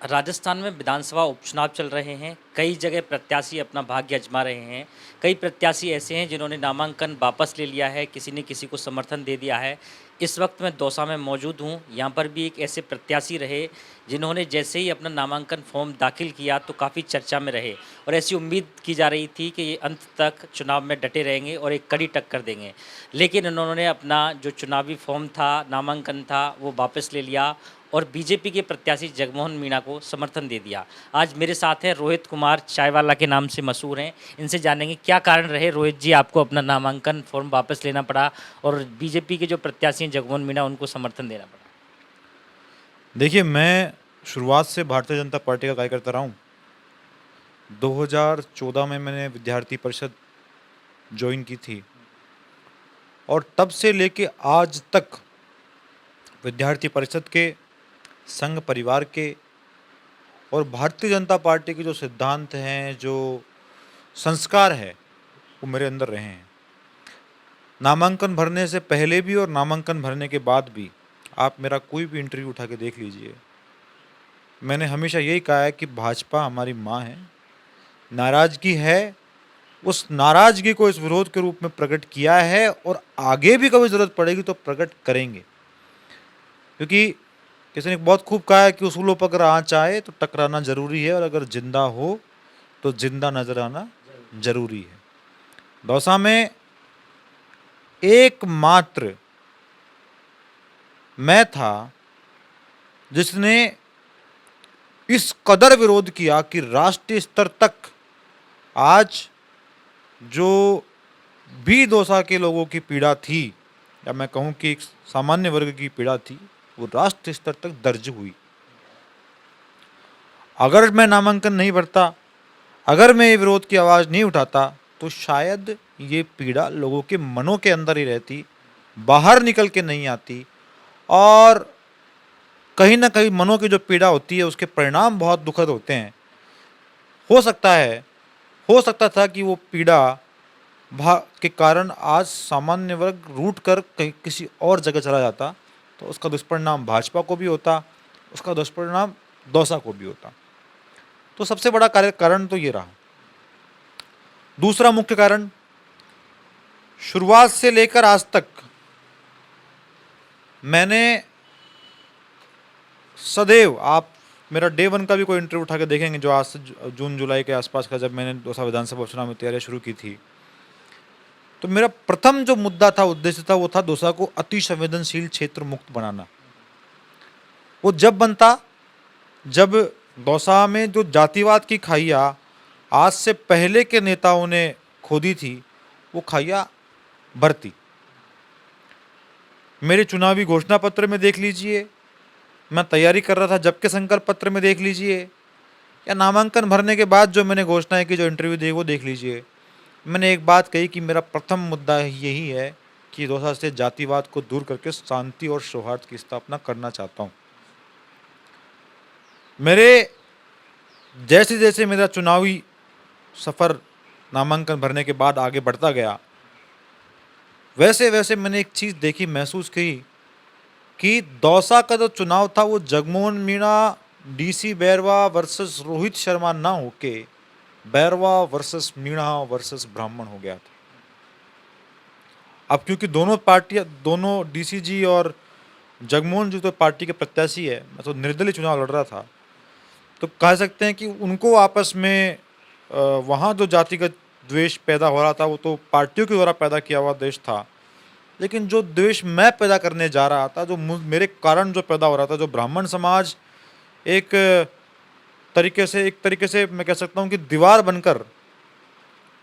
राजस्थान में विधानसभा उपचुनाव चल रहे हैं। कई जगह प्रत्याशी अपना भाग्य आजमा रहे हैं। कई प्रत्याशी ऐसे हैं जिन्होंने नामांकन वापस ले लिया है, किसी ने किसी को समर्थन दे दिया है। इस वक्त मैं दौसा में मौजूद हूँ। यहाँ पर भी एक ऐसे प्रत्याशी रहे जिन्होंने जैसे ही अपना नामांकन फॉर्म दाखिल किया तो काफ़ी चर्चा में रहे और ऐसी उम्मीद की जा रही थी कि ये अंत तक चुनाव में डटे रहेंगे और एक कड़ी टक्कर देंगे। लेकिन उन्होंने अपना जो चुनावी फॉर्म था, नामांकन था, वो वापस ले लिया और बीजेपी के प्रत्याशी जगमोहन मीणा को समर्थन दे दिया। आज मेरे साथ हैं रोहित कुमार, चायवाला के नाम से मशहूर हैं। इनसे जानेंगे क्या कारण रहे रोहित जी आपको अपना नामांकन फॉर्म वापस लेना पड़ा और बीजेपी के जो प्रत्याशी हैं जगमोहन मीणा उनको समर्थन देना पड़ा। देखिए, मैं शुरुआत से भारतीय जनता पार्टी का कार्यकर्ता रहा हूँ। 2014 में मैंने विद्यार्थी परिषद ज्वाइन की थी और तब से लेके आज तक विद्यार्थी परिषद के, संघ परिवार के और भारतीय जनता पार्टी के जो सिद्धांत हैं, जो संस्कार है, वो मेरे अंदर रहे हैं। नामांकन भरने से पहले भी और नामांकन भरने के बाद भी आप मेरा कोई भी इंटरव्यू उठा के देख लीजिए। मैंने हमेशा यही कहा है कि भाजपा हमारी माँ है। नाराज़गी है, उस नाराज़गी को इस विरोध के रूप में प्रकट किया है और आगे भी कभी ज़रूरत पड़ेगी तो प्रकट करेंगे। क्योंकि किसी ने बहुत खूब कहा है कि उसूलों पर अगर आँच आए तो टकराना ज़रूरी है और अगर जिंदा हो तो जिंदा नजर आना ज़रूरी है। दौसा में एकमात्र मैं था जिसने इस कदर विरोध किया कि राष्ट्रीय स्तर तक आज जो भी दौसा के लोगों की पीड़ा थी, या मैं कहूं कि एक सामान्य वर्ग की पीड़ा थी, वो राष्ट्रीय स्तर तक दर्ज हुई। अगर मैं नामांकन नहीं भरता, अगर मैं ये विरोध की आवाज़ नहीं उठाता तो शायद ये पीड़ा लोगों के मनों के अंदर ही रहती, बाहर निकल के नहीं आती और कहीं ना कहीं मनों की जो पीड़ा होती है उसके परिणाम बहुत दुखद होते हैं। हो सकता था कि वो पीड़ा के कारण आज सामान्य वर्ग रूठ कर कहीं किसी और जगह चला जाता तो उसका दुष्परिणाम भाजपा को भी होता, उसका दुष्परिणाम दौसा को भी होता। तो सबसे बड़ा कारण तो ये रहा। दूसरा मुख्य कारण, शुरुआत से लेकर आज तक मैंने सदैव, आप मेरा डे 1 का भी कोई इंटरव्यू उठा के देखेंगे जो आज से जून जुलाई के आसपास का, जब मैंने दौसा विधानसभा चुनाव में तैयारियां शुरू की थी, तो मेरा प्रथम जो मुद्दा था, उद्देश्य था, वो था दौसा को अति संवेदनशील क्षेत्र मुक्त बनाना। वो जब बनता जब दौसा में जो जातिवाद की खाइयां आज से पहले के नेताओं ने खोदी थी, वो खाइयां भरती। मेरे चुनावी घोषणा पत्र में देख लीजिए, मैं तैयारी कर रहा था जब के संकल्प पत्र में देख लीजिए, या नामांकन भरने के बाद जो मैंने घोषणाएं की, जो इंटरव्यू दिए, वो देख लीजिए। मैंने एक बात कही कि मेरा प्रथम मुद्दा यही है कि दौसा से जातिवाद को दूर करके शांति और सौहार्द की स्थापना करना चाहता हूँ। मेरे जैसे जैसे मेरा चुनावी सफ़र नामांकन भरने के बाद आगे बढ़ता गया, वैसे वैसे मैंने एक चीज़ देखी, महसूस की कि दौसा का जो चुनाव था वो जगमोहन मीणा डीसी बैरवा वर्सेस रोहित शर्मा ना होके बैरवा वर्सेस मीणा वर्सेस ब्राह्मण हो गया था। अब क्योंकि दोनों पार्टियां, दोनों डीसीजी और जगमोहन जी तो पार्टी के प्रत्याशी है, मैं तो निर्दलीय चुनाव लड़ रहा था, तो कह सकते हैं कि उनको आपस में वहाँ जो जातिगत द्वेष पैदा हो रहा था वो तो पार्टियों के द्वारा पैदा किया हुआ द्वेष था। लेकिन जो द्वेष मैं पैदा करने जा रहा था, जो मेरे कारण जो पैदा हो रहा था, जो ब्राह्मण समाज एक तरीके से मैं कह सकता हूँ कि दीवार बनकर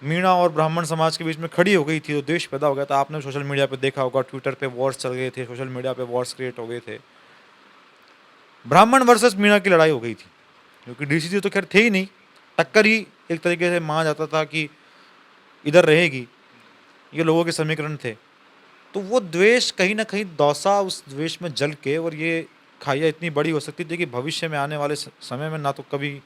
मीणा और ब्राह्मण समाज के बीच में खड़ी हो गई थी, जो द्वेष पैदा हो गया था। आपने सोशल मीडिया पे देखा होगा, ट्विटर पे वॉर्स चल गए थे, सोशल मीडिया पे वॉर्स क्रिएट हो गए थे। ब्राह्मण वर्सेस मीणा की लड़ाई हो गई थी, क्योंकि डीसीजी तो खैर थे ही नहीं, टक्कर ही एक तरीके से माना जाता था कि इधर रहेगी, ये लोगों के समीकरण थे। तो वो द्वेष कहीं ना कहीं दौसा उस द्वेष में जल के, और ये खाइया इतनी बड़ी हो सकती थी कि भविष्य में आने वाले समय में ना तो कभी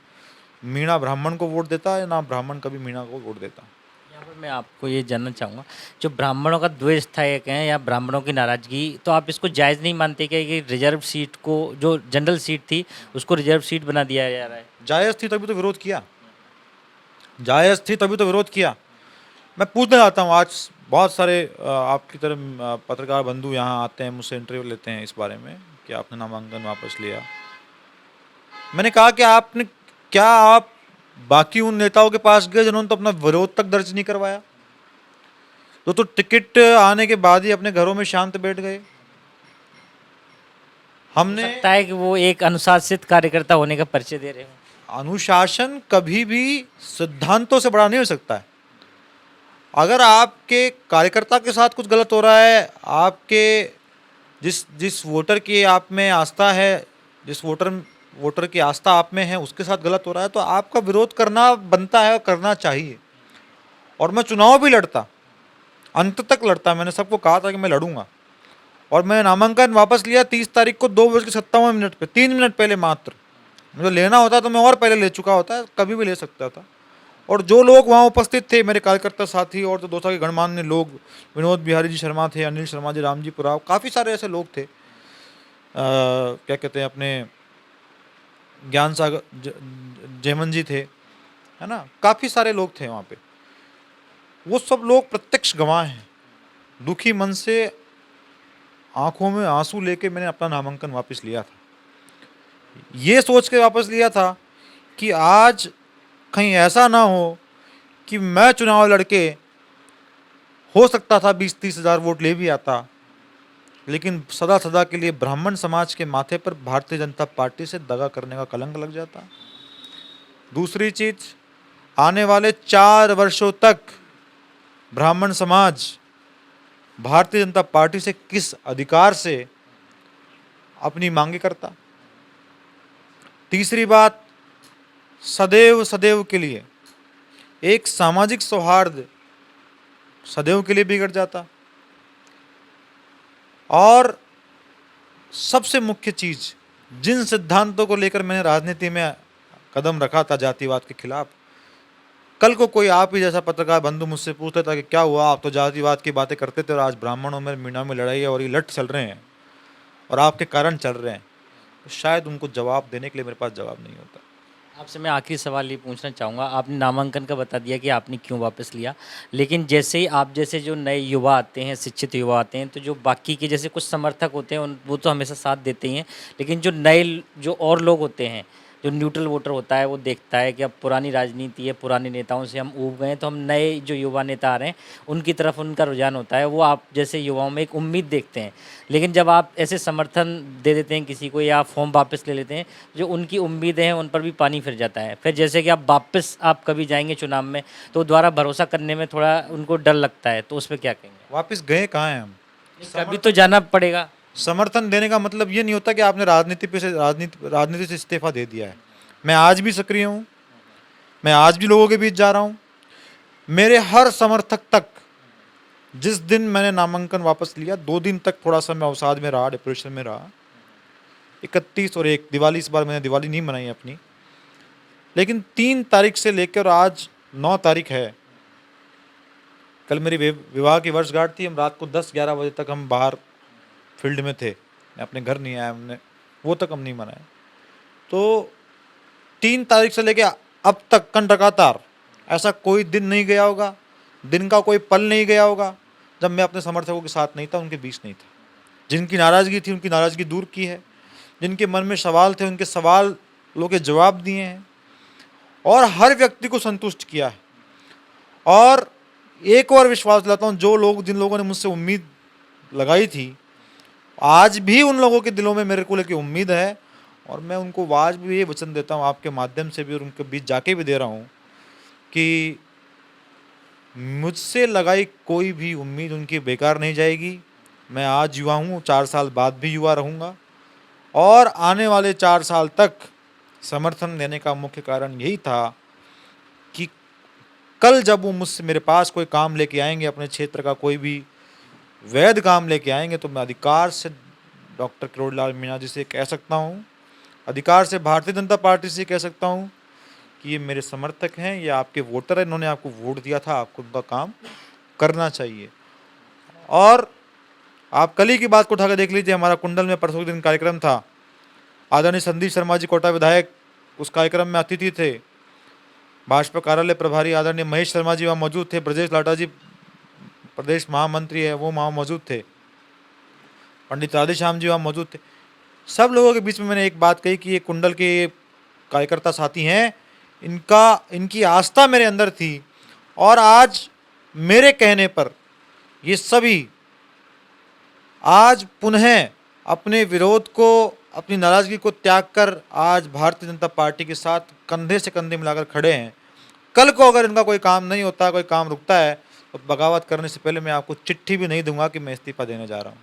मीणा ब्राह्मण को वोट देता है, ना ब्राह्मण कभी मीणा को वोट देता। यहाँ पर मैं आपको ये जानना चाहूँगा, जो ब्राह्मणों का द्वेष था ये कहें या ब्राह्मणों की नाराज़गी, तो आप इसको जायज़ नहीं मानते क्या कि रिज़र्व सीट को जो जनरल सीट थी, उसको रिज़र्व सीट बना दिया जा रहा है? जायज़ थी तभी तो विरोध किया, जायज़ थी तभी तो विरोध किया। मैं पूछना चाहता हूँ, आज बहुत सारे आपकी तरह पत्रकार बंधु यहाँ आते हैं, मुझसे इंटरव्यू लेते हैं इस बारे में कि आपने नामांकन वापस लिया। मैंने कहा कि आपने क्या आप बाकी उन नेताओं के पास गए जिन्होंने तो अपना विरोध तक दर्ज नहीं करवाया, तो टिकट आने के बाद ही अपने घरों में शांत बैठ गए। हो हमने सकता है कि वो एक अनुशासित कार्यकर्ता होने का परिचय दे रहे हों। अनुशासन कभी भी सिद्धांतों से बड़ा नहीं हो सकता है। अगर आपके कार्यकर्ता के साथ कुछ गलत हो रहा है, आपके जिस जिस वोटर की आप में आस्था है, जिस वोटर की आस्था आप में है, उसके साथ गलत हो रहा है, तो आपका विरोध करना बनता है और करना चाहिए। और मैं चुनाव भी लड़ता, अंत तक लड़ता। मैंने सबको कहा था कि मैं लड़ूंगा, और मैं नामांकन वापस लिया 30 तारीख को 2:57 पे, 3 मिनट पहले मात्र। मुझे लेना होता तो मैं और पहले ले चुका होता, कभी भी ले सकता था। और जो लोग वहाँ उपस्थित थे, मेरे कार्यकर्ता साथी और तो दोस्तों के गणमान्य लोग, विनोद बिहारी जी शर्मा थे, अनिल शर्मा जी, रामजी पुराव, काफ़ी सारे ऐसे लोग थे, क्या कहते हैं अपने ज्ञान सागर जयमन जी थे, है ना, काफ़ी सारे लोग थे वहाँ पे। वो सब लोग प्रत्यक्ष गवाह हैं। दुखी मन से आंखों में आंसू लेके मैंने अपना नामांकन वापस लिया था, ये सोच के वापस लिया था कि आज कहीं ऐसा ना हो कि मैं चुनाव लड़के हो सकता था 20-30 हज़ार वोट ले भी आता, लेकिन सदा सदा के लिए ब्राह्मण समाज के माथे पर भारतीय जनता पार्टी से दगा करने का कलंक लग जाता। दूसरी चीज, आने वाले 4 वर्षों तक ब्राह्मण समाज भारतीय जनता पार्टी से किस अधिकार से अपनी मांगे करता। तीसरी बात, सदैव सदैव के लिए एक सामाजिक सौहार्द सदैव के लिए बिगड़ जाता। और सबसे मुख्य चीज, जिन सिद्धांतों को लेकर मैंने राजनीति में कदम रखा था जातिवाद के खिलाफ, कल को कोई आप ही जैसा पत्रकार बंधु मुझसे पूछता था कि क्या हुआ, आप तो जातिवाद की बातें करते थे और आज ब्राह्मणों में मीणा में लड़ाई है और ये लट चल रहे हैं और आपके कारण चल रहे हैं, तो शायद उनको जवाब देने के लिए मेरे पास जवाब नहीं होता। आपसे मैं आखिरी सवाल ये पूछना चाहूँगा, आपने नामांकन का बता दिया कि आपने क्यों वापस लिया, लेकिन जैसे ही आप जैसे जो नए युवा आते हैं, शिक्षित युवा आते हैं, तो जो बाकी के जैसे कुछ समर्थक होते हैं उन वो तो हमेशा साथ देते ही हैं, लेकिन जो नए जो और लोग होते हैं, जो न्यूट्रल वोटर होता है, वो देखता है कि अब पुरानी राजनीति है, पुराने नेताओं से हम ऊब गए हैं, तो हम नए जो युवा नेता आ रहे हैं उनकी तरफ उनका रुझान होता है, वो आप जैसे युवाओं में एक उम्मीद देखते हैं। लेकिन जब आप ऐसे समर्थन दे देते हैं किसी को या फॉर्म वापस ले लेते हैं, जो उनकी उम्मीदें हैं उन पर भी पानी फिर जाता है। फिर जैसे कि आप वापस आप कभी जाएंगे चुनाव में, तो दोबारा भरोसा करने में थोड़ा उनको डर लगता है, तो उस पर क्या कहेंगे? वापस गए कहाँ हैं हम? कभी तो जाना पड़ेगा। समर्थन देने का मतलब ये नहीं होता कि आपने राजनीति से इस्तीफा दे दिया है। मैं आज भी सक्रिय हूँ, मैं आज भी लोगों के बीच जा रहा हूँ। मेरे हर समर्थक तक, जिस दिन मैंने नामांकन वापस लिया 2 दिन तक थोड़ा सा मैं अवसाद में रहा, डिप्रेशन में रहा। 31 और 1 दिवाली, इस बार मैंने दिवाली नहीं मनाई अपनी, लेकिन 3 तारीख से लेकर आज 9 तारीख है, कल मेरी विवाह की वर्षगांठ थी। हम रात को 10-11 बजे तक हम बाहर फील्ड में थे, मैं अपने घर नहीं आया, हमने वो तक हम नहीं मनाए। तो 3 तारीख से लेके अब तक लगातार ऐसा कोई दिन नहीं गया होगा, दिन का कोई पल नहीं गया होगा जब मैं अपने समर्थकों के साथ नहीं था, उनके बीच नहीं था। जिनकी नाराज़गी थी उनकी नाराज़गी दूर की है, जिनके मन में सवाल थे उनके सवालों के जवाब दिए हैं, और हर व्यक्ति को संतुष्ट किया है। और एक और विश्वास दिलाता हूँ, जिन लोगों ने मुझसे उम्मीद लगाई थी, आज भी उन लोगों के दिलों में मेरे को लेकर उम्मीद है, और मैं उनको आज भी ये वचन देता हूँ आपके माध्यम से भी और उनके बीच जाके भी दे रहा हूँ कि मुझसे लगाई कोई भी उम्मीद उनकी बेकार नहीं जाएगी। मैं आज युवा हूँ, 4 साल बाद भी युवा रहूँगा, और आने वाले 4 साल तक समर्थन देने का मुख्य कारण यही था कि कल जब वो मुझसे मेरे पास कोई काम लेके आएंगे, अपने क्षेत्र का कोई भी वैध काम लेके आएंगे, तो मैं अधिकार से डॉक्टर किरोड़ीलाल मीणा जी से कह सकता हूँ, अधिकार से भारतीय जनता पार्टी से कह सकता हूँ कि ये मेरे समर्थक हैं, ये आपके वोटर हैं, इन्होंने आपको वोट दिया था, आपको उनका काम करना चाहिए। और आप कल ही की बात को उठा कर देख लीजिए, हमारा कुंडल में परसों के दिन कार्यक्रम था, आदरणीय संदीप शर्मा जी कोटा विधायक उस कार्यक्रम में अतिथि थे, भाजपा कार्यालय प्रभारी आदरणीय महेश शर्मा जी वहाँ मौजूद थे, ब्रजेश लाटा जी प्रदेश महामंत्री है वो वहाँ मौजूद थे, पंडित राधेश्याम जी वहाँ मौजूद थे। सब लोगों के बीच में मैंने एक बात कही कि ये कुंडल के कार्यकर्ता साथी हैं, इनकी आस्था मेरे अंदर थी, और आज मेरे कहने पर ये सभी आज पुनः अपने विरोध को, अपनी नाराजगी को त्याग कर आज भारतीय जनता पार्टी के साथ कंधे से कंधे मिलाकर खड़े हैं। कल को अगर इनका कोई काम नहीं होता, कोई काम रुकता है, तो बगावत करने से पहले मैं आपको चिट्ठी भी नहीं दूंगा कि मैं इस्तीफा देने जा रहा हूं।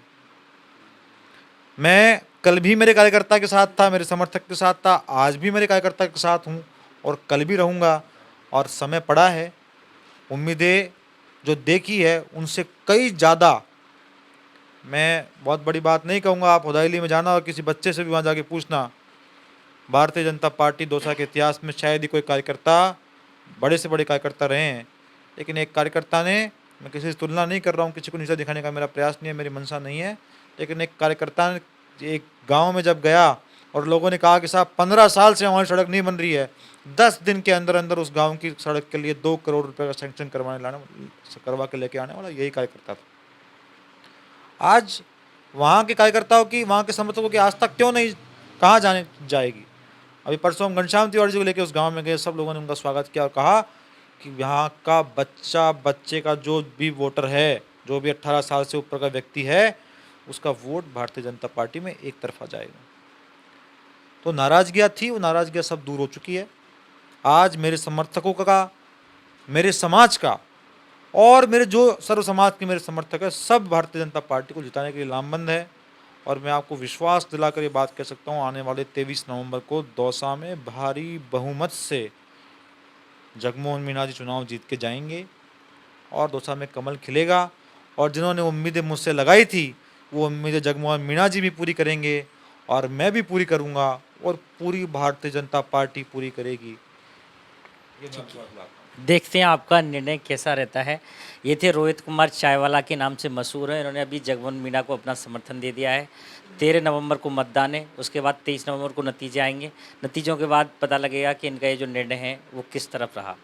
मैं कल भी मेरे कार्यकर्ता के साथ था, मेरे समर्थक के साथ था, आज भी मेरे कार्यकर्ता के साथ हूं और कल भी रहूंगा। और समय पड़ा है, उम्मीदें जो देखी है उनसे कई ज़्यादा, मैं बहुत बड़ी बात नहीं कहूँगा, आप हुदायली में जाना और किसी बच्चे से भी वहाँ जाके पूछना, भारतीय जनता पार्टी दौसा के इतिहास में शायद ही कोई कार्यकर्ता, बड़े से बड़े कार्यकर्ता रहे हैं, लेकिन एक कार्यकर्ता ने, मैं किसी से तुलना नहीं कर रहा हूँ, किसी को नीचा दिखाने का मेरा प्रयास नहीं है, मेरी मंशा नहीं है, लेकिन एक कार्यकर्ता ने एक गांव में जब गया और लोगों ने कहा कि साहब 15 साल से हमारी सड़क नहीं बन रही है, 10 दिन के अंदर अंदर उस गांव की सड़क के लिए 2 करोड़ रुपए का सैंक्शन करवा के लेके आने वाला यही कार्यकर्ता था। आज वहाँ के कार्यकर्ताओं की, वहाँ के समर्थकों की आस्था क्यों नहीं, कहाँ जाने जाएगी। अभी परसों हम घनश्याम तिवारी जी को लेकर उस गांव में गए, सब लोगों ने उनका स्वागत किया और कहा कि यहाँ का बच्चे का जो भी वोटर है, जो भी 18 साल से ऊपर का व्यक्ति है, उसका वोट भारतीय जनता पार्टी में एक तरफा जाएगा। तो नाराजगियाँ थी, वो नाराजगियाँ सब दूर हो चुकी है। आज मेरे समर्थकों का, मेरे समाज का और मेरे जो सर्व समाज के मेरे समर्थक है, सब भारतीय जनता पार्टी को जिताने के लिए लामबंद है। और मैं आपको विश्वास दिलाकर ये बात कह सकता हूँ, आने वाले 23 नवंबर को दौसा में भारी बहुमत से जगमोहन मीणा जी चुनाव जीत के जाएंगे और दौसा में कमल खिलेगा। और जिन्होंने उम्मीदें मुझसे लगाई थी, वो उम्मीदें जगमोहन मीणा जी भी पूरी करेंगे और मैं भी पूरी करूँगा और पूरी भारतीय जनता पार्टी पूरी करेगी। देखते हैं आपका निर्णय कैसा रहता है। ये थे रोहित कुमार चायवाला के नाम से मशहूर हैं, इन्होंने अभी जगमोहन मीणा को अपना समर्थन दे दिया है। 13 नवंबर को मतदान है, उसके बाद 23 नवंबर को नतीजे आएंगे। नतीजों के बाद पता लगेगा कि इनका ये जो निर्णय है वो किस तरफ रहा।